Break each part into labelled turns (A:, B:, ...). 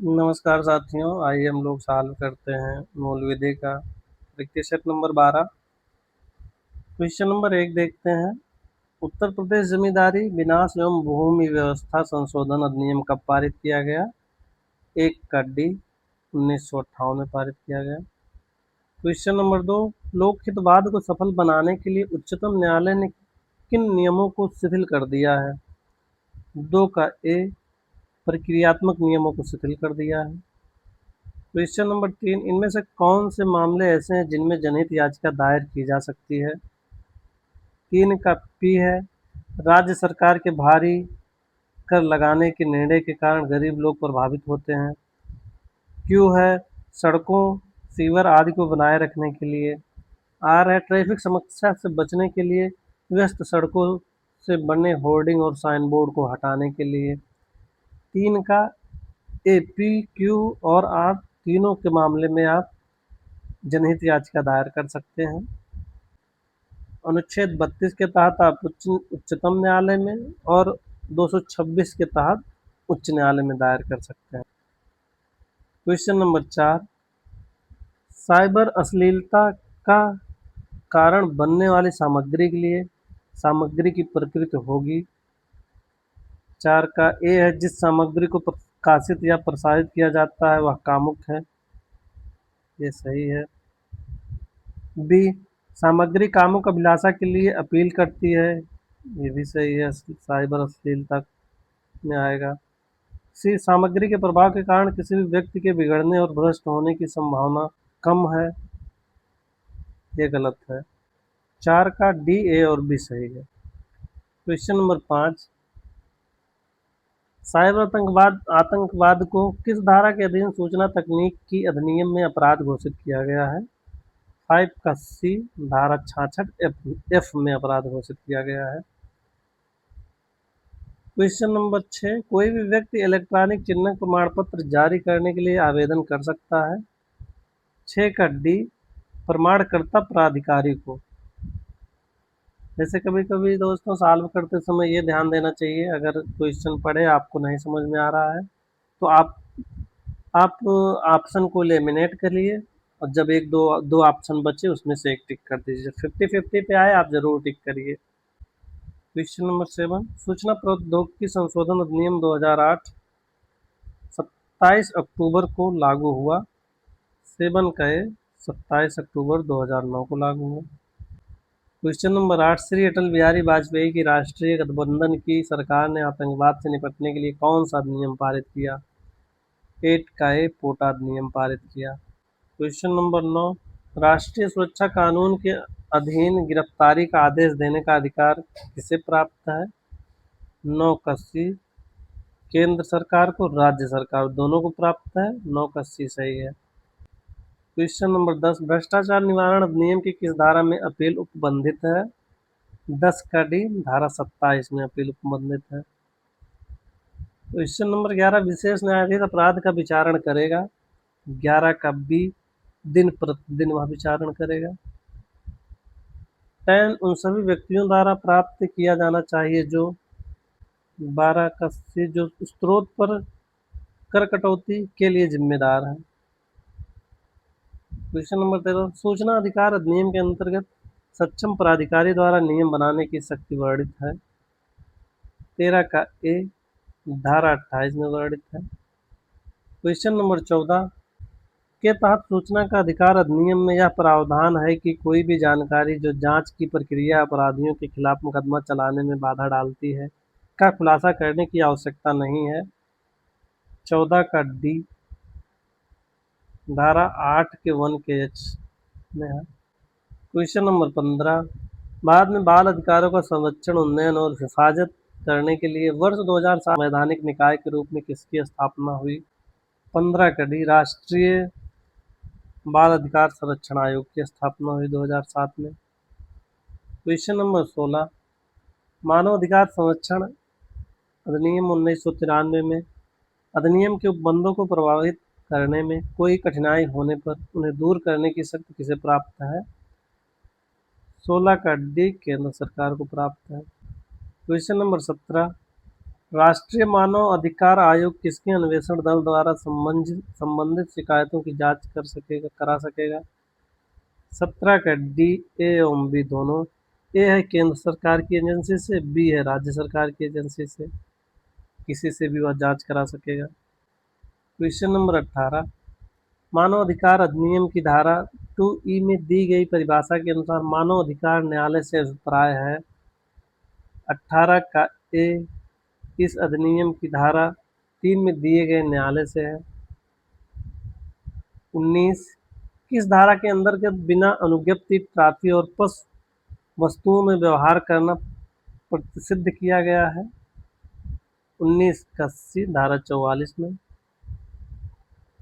A: नमस्कार साथियों, आइए हम लोग सॉल्व करते हैं मूल विधि का। देखिए सेट नंबर 12। क्वेश्चन नंबर 1 देखते हैं। उत्तर प्रदेश जमींदारी विनाश एवं भूमि व्यवस्था संशोधन अधिनियम कब पारित किया गया? 1 का डी 1958 में पारित किया गया। क्वेश्चन नंबर 2, लोकहितवाद को सफल बनाने के लिए उच्चतम न्यायालय ने किन नियमों को शिथिल कर दिया है? 2 का ए प्रक्रियात्मक नियमों को शिथिल कर दिया है। क्वेश्चन नंबर 3, इनमें से कौन से मामले ऐसे हैं जिनमें जनहित याचिका दायर की जा सकती है? 3 का पी है, राज्य सरकार के भारी कर लगाने के निर्णय के कारण गरीब लोग प्रभावित होते हैं। क्यू है, सड़कों सीवर आदि को बनाए रखने के लिए। आर है, ट्रैफिक समस्या से बचने के लिए व्यस्त सड़कों से बने होर्डिंग और साइन बोर्ड को हटाने के लिए। 3 का ए पी क्यू और आर तीनों के मामले में आप जनहित याचिका दायर कर सकते हैं। अनुच्छेद 32 के तहत आप उच्चतम न्यायालय में और 226 के तहत उच्च न्यायालय में दायर कर सकते हैं। क्वेश्चन नंबर 4, साइबर अश्लीलता का कारण बनने वाली सामग्री के लिए सामग्री की प्रकृति होगी। 4 का ए है, जिस सामग्री को प्रकाशित या प्रसारित किया जाता है वह कामुक है। ये सही है। बी, सामग्री कामुक अभिलाषा के लिए अपील करती है। ये भी सही है, साइबर अश्लीलता में आएगा। सी, सामग्री के प्रभाव के कारण किसी भी व्यक्ति के बिगड़ने और भ्रष्ट होने की संभावना कम है। ये गलत है। 4 का डी ए और बी सही है। क्वेश्चन नंबर 5, साइबर आतंकवाद आतंकवाद को किस धारा के अधीन सूचना तकनीक की अधिनियम में अपराध घोषित किया गया है? 5 का सी, धारा 66 एफ में अपराध घोषित किया गया है। क्वेश्चन नंबर 6, कोई भी व्यक्ति इलेक्ट्रॉनिक चिन्ह प्रमाण पत्र जारी करने के लिए आवेदन कर सकता है। 6 का डी, प्रमाणकर्ता प्राधिकारी को। जैसे कभी कभी दोस्तों सॉल्व करते समय ये ध्यान देना चाहिए, अगर क्वेश्चन पढ़े आपको नहीं समझ में आ रहा है तो आप ऑप्शन को लेमिनेट करिए और जब एक दो दो ऑप्शन बचे उसमें से एक टिक कर दीजिए। 50-50 पे आए आप जरूर टिक करिए। क्वेश्चन नंबर 7, सूचना प्रौद्योगिकी संशोधन अधिनियम 2008 27 अक्टूबर को लागू हुआ। 7 का ए 27 अक्टूबर 2009 को लागू हुआ। क्वेश्चन नंबर 8, श्री अटल बिहारी वाजपेयी की राष्ट्रीय गठबंधन की सरकार ने आतंकवाद से निपटने के लिए कौन सा अधिनियम पारित किया? 8 का ए पोटा अधिनियम पारित किया। क्वेश्चन नंबर 9, राष्ट्रीय सुरक्षा कानून के अधीन गिरफ्तारी का आदेश देने का अधिकार किसे प्राप्त है? 9 का सी, केंद्र सरकार को राज्य सरकार दोनों को प्राप्त है। 9 का सी सही है। क्वेश्चन नंबर 10, भ्रष्टाचार निवारण अधिनियम की किस धारा में अपील उपबंधित है? 10 का डी, धारा 27 में अपील उपबंधित है। क्वेश्चन नंबर 11, विशेष न्यायाधीश अपराध का विचारण करेगा। 11 का बी, दिन प्रतिदिन वह विचारण करेगा। 10, उन सभी व्यक्तियों द्वारा प्राप्त किया जाना चाहिए जो 12 का सी, जो स्रोत पर कर कटौती के लिए जिम्मेदार है। क्वेश्चन नंबर 13, सूचना अधिकार अधिनियम के अंतर्गत सक्षम प्राधिकारी द्वारा नियम बनाने की शक्ति वर्णित है। 13 का ए, धारा 28 में वर्णित है। क्वेश्चन नंबर 14 के तहत सूचना का अधिकार अधिनियम में यह प्रावधान है कि कोई भी जानकारी जो जांच की प्रक्रिया अपराधियों के खिलाफ मुकदमा चलाने में बाधा डालती है का खुलासा करने की आवश्यकता नहीं है। 14 का डी, धारा 8 के 1 के एच में है। क्वेश्चन नंबर 15, बाद में बाल अधिकारों का संरक्षण, उन्नयन और हिफाजत करने के लिए वर्ष 2007 संवैधानिक निकाय के रूप में किसकी स्थापना हुई? 15 का डी, राष्ट्रीय बाल अधिकार संरक्षण आयोग की स्थापना हुई 2007 में। क्वेश्चन नंबर 16, मानव अधिकार संरक्षण अधिनियम 1993 में अधिनियम के उपबंधों को प्रभावित करने में कोई कठिनाई होने पर उन्हें दूर करने की शक्ति किसे प्राप्त है? 16 का डी, केंद्र सरकार को प्राप्त है। क्वेश्चन नंबर 17, राष्ट्रीय मानव अधिकार आयोग किसके अन्वेषण दल द्वारा संबंधित शिकायतों की जांच करा सकेगा? 17 का डी, ए एवं बी दोनों। ए है केंद्र सरकार की एजेंसी से, बी है राज्य सरकार की एजेंसी से, किसी से भी वह जांच करा सकेगा। क्वेश्चन नंबर 18, मानव अधिकार अधिनियम की धारा 2E में दी गई परिभाषा के अनुसार मानव अधिकार न्यायालय से अभिप्राय है। 18 का ए इस अधिनियम की धारा 3 में दिए गए न्यायालय से है। 19, किस धारा के अंतर्गत बिना अनुज्ञप्ति ट्रॉफी और पशु वस्तुओं में व्यवहार करना प्रतिषिद्ध किया गया है? 19 का सी, धारा 44 में।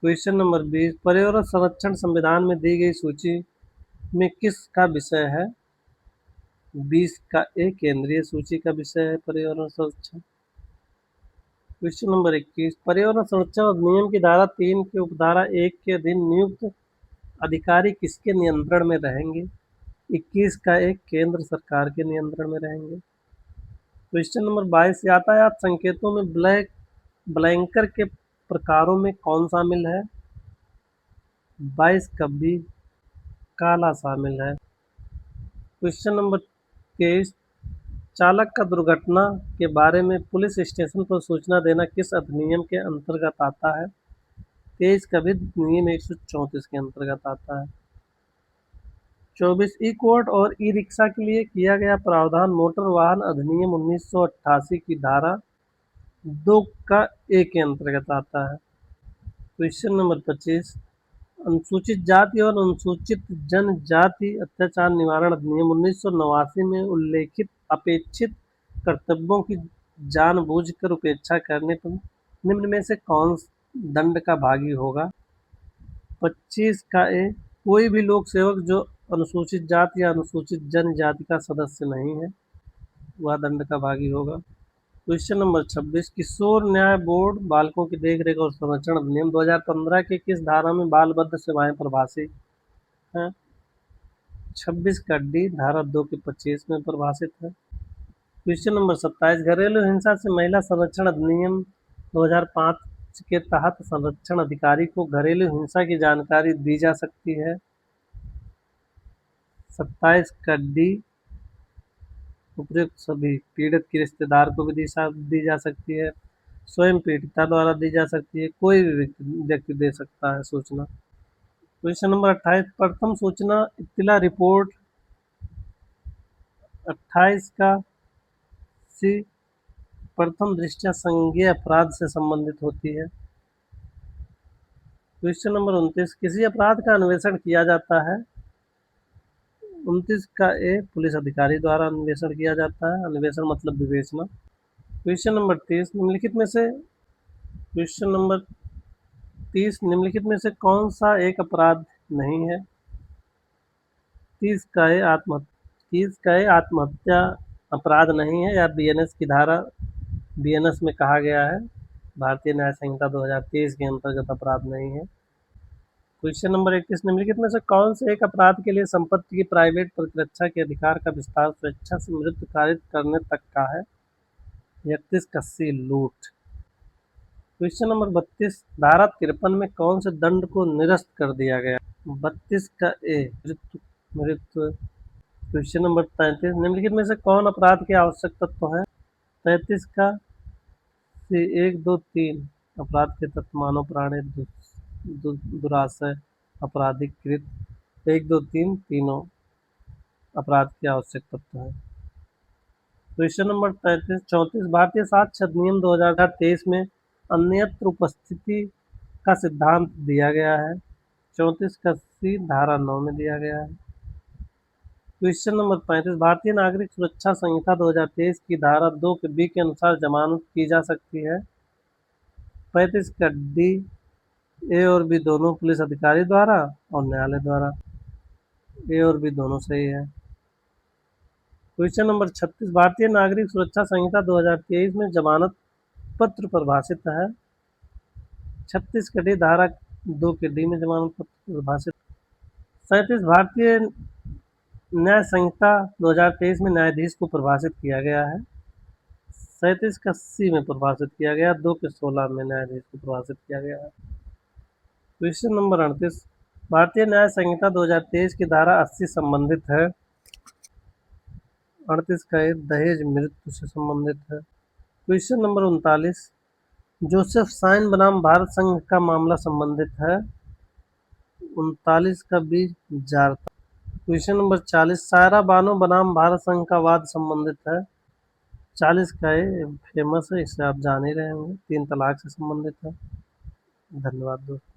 A: क्वेश्चन नंबर 20, पर्यावरण संरक्षण संविधान में दी गई सूची में किसका विषय है? 20 का ए केंद्रीय सूची का विषय है पर्यावरण संरक्षण। क्वेश्चन नंबर 21, पर्यावरण संरक्षण अधिनियम की धारा 3 के उपधारा 1 के अधीन नियुक्त अधिकारी किसके नियंत्रण में रहेंगे? 21 का एक केंद्र सरकार के नियंत्रण में रहेंगे। क्वेश्चन नंबर 22, यातायात संकेतों में ब्लैंकर के प्रकारों में कौन शामिल है? 22 का बी, काला शामिल है। क्वेश्चन नंबर 23, चालक का दुर्घटना के बारे में पुलिस स्टेशन पर सूचना देना किस अधिनियम के अंतर्गत आता है? 23 का भी नियम 134 के अंतर्गत आता है। 24, ई कोर्ट और ई रिक्शा के लिए किया गया प्रावधान मोटर वाहन अधिनियम 1988 की धारा 2 का ए के अंतर्गत आता है। क्वेश्चन नंबर 25, अनुसूचित जाति और अनुसूचित जनजाति अत्याचार निवारण अधिनियम 1989 में उल्लेखित अपेक्षित कर्तव्यों की जानबूझकर उपेक्षा करने पर निम्न में से कौन दंड का भागी होगा? 25 का ए, कोई भी लोक सेवक जो अनुसूचित जाति या अनुसूचित जनजाति का सदस्य नहीं है वह दंड का भागी होगा। क्वेश्चन नंबर 26, किशोर न्याय बोर्ड बालकों की देखरेख और संरक्षण अधिनियम 2015 के किस धारा में बालबद्ध सेवाएं परिभाषित हैं? 26 का डी, धारा 2 के 25 में परिभाषित है। क्वेश्चन नंबर 27, घरेलू हिंसा से महिला संरक्षण अधिनियम 2005 के तहत संरक्षण अधिकारी को घरेलू हिंसा की जानकारी दी जा सकती है। 27 का डी, उपयुक्त सभी पीड़ित के रिश्तेदार को भी दी जा सकती है, स्वयं पीड़िता द्वारा दी जा सकती है, कोई भी व्यक्ति दे सकता है सूचना। क्वेश्चन नंबर 28, प्रथम सूचना इत्तला रिपोर्ट 28 का सी, प्रथम दृष्टया संज्ञेय अपराध से संबंधित होती है। क्वेश्चन नंबर 29, किसी अपराध का अन्वेषण किया जाता है? 29 का ए, पुलिस अधिकारी द्वारा अन्वेषण किया जाता है, अन्वेषण मतलब विवेचना। क्वेश्चन नंबर 30, क्वेश्चन नंबर 30, निम्नलिखित में से कौन सा एक अपराध नहीं है? 30 का ए, आत्महत्या अपराध नहीं है या बीएनएस की धारा बीएनएस में कहा गया है, भारतीय न्याय संहिता 2023 के अंतर्गत अपराध नहीं है। क्वेश्चन नंबर 21, निम्नलिखित में से कौन से एक अपराध के लिए संपत्ति की प्राइवेट प्रतिरक्षा के अधिकार का विस्तार स्वेच्छा से मृत्यु कारित करने तक का है? 31 का सी, लूट। क्वेश्चन नंबर 32, धारा 53 में कौन से दंड को निरस्त कर दिया गया? 32 का ए, मृत्यु। क्वेश्चन नंबर 33, निम्नलिखित में से कौन अपराध के आवश्यक तत्व हैं? 33 का सी, 1, 2, 3 अपराध के तत्व मानव प्राणी दुराशय आपराधिक कृत, 1, 2, 3 तीनों अपराध के आवश्यक तत्व हैं। क्वेश्चन नंबर 34, भारतीय साक्ष्य अधिनियम 2023 में अन्यत्र उपस्थिति का सिद्धांत दिया गया है। 34 का सी, धारा 9 में दिया गया है। क्वेश्चन नंबर 35, भारतीय नागरिक सुरक्षा संहिता 2023 की धारा 2 के बी के अनुसार जमानत की जा सकती है। 35 का डी, ए और बी दोनों पुलिस अधिकारी द्वारा और न्यायालय द्वारा। ए और बी दोनों सही है। क्वेश्चन नंबर 36, भारतीय नागरिक सुरक्षा संहिता 2023 में जमानत पत्र परिभाषित है। 36 का डी, धारा 2 के डी में जमानत पत्र परिभाषित। 37, भारतीय न्याय संहिता 2023 में न्यायाधीश को परिभाषित किया गया है। 37 का सी में परिभाषित किया गया, 2 के 16 में न्यायाधीश को परिभाषित किया गया है। क्वेश्चन नंबर 38, भारतीय न्याय संहिता 2023 की धारा 80 संबंधित है। 38 का एक दहेज मृत्यु से संबंधित है। क्वेश्चन नंबर 39, जोसेफ साइन बनाम भारत संघ का मामला संबंधित है। 39 का बी जारता। क्वेश्चन नंबर 40, सायरा बानो बनाम भारत संघ का वाद संबंधित है। 40 का ये फेमस है, इसे आप जान ही रहे होंगे, 3 तलाक से संबंधित है। धन्यवाद दोस्तों।